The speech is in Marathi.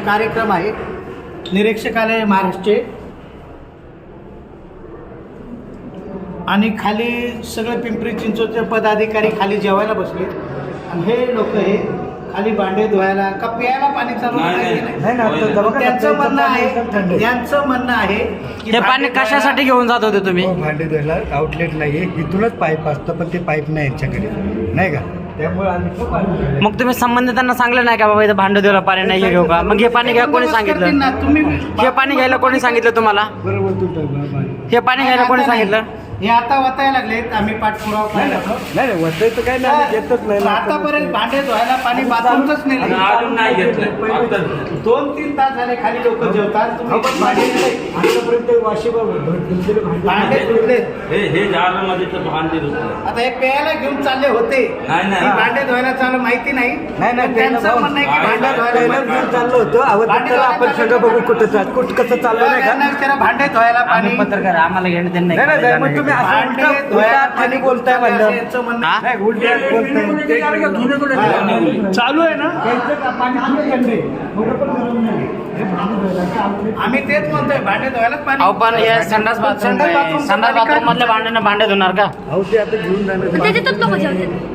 कार्यक्रम आहे निरीक्षकालय महाराष्ट्र आणि खाली सगळे पिंपरी चिंचवडचे पदाधिकारी खाली जेवायला बसले आणि हे लोक हे खाली भांडे धुवायला का प्यायला पाणी चालू त्यांचं म्हणणं आहे की हे पाणी कशासाठी घेऊन जात होते तुम्ही? भांडे धुवायला आउटलेट नाही आहे, इथूनच पाईप असतं पण ते पाईप नाही यांच्याकडे, नाही का? त्यामुळे आम्ही मग तुम्ही संबंधितांना सांगलं नाही का बाबा इथं भांडं धुवायला पाणी नाही घेऊ का? मग हे पाणी घ्या कोणी सांगितलं? तुम्ही हे पाणी घ्यायला कोणी सांगितलं तुम्हाला? बरोबर तुमचं हे पाणी घ्यायला कोणी सांगितलं? हे आता वाचायला लागलेत, आम्ही पाठपुरावा करायला लागलो. नाही वरचं काय नाही घेतच नाही ना. आतापर्यंत भांडे धुवायला पाणी बाथरूमच नाही अजून नाही घेतलं. 2-3 तास झाले खाली लोक जेवतात, तुम्ही पण भांडे धुतले. आतापर्यंत भांडे धुतले. हे झाडामध्ये तर भांडे धुतले. आता हे प्यायला घेऊन चालले होते, नाही, नाही. ही भांडे धुवायला चालू माहिती नाही. नाही त्यांचं म्हणणं आहे की भांडे धुवायला माहिती. चाललो होतो भांडे आपण सगळं बघू कुठं कसं चाललं नाही त्यांना का? विचारा, भांडे धुवायला पाणी आम्ही पत्रकार आम्हाला घेणं देणं नाही, नाही, नाही. मग तुम्ही असं भांडे उलटं धुवायला पाणी बोलताय म्हणलं. यांचं म्हणणं हा? नाही, उलटं बोलताय. चालू आहे ना. आम्ही तेच म्हणतोय, भांडे धुवायलाच पाणी. अहो पण हे संडास बाथरूम संडास बाथरूमचं संडास पाणी बाथरूम मधल्या भांड्यांना भांडे धुणार का? अहो ते आता घेऊन जाणार त्याच्यातच लोक जेवतात.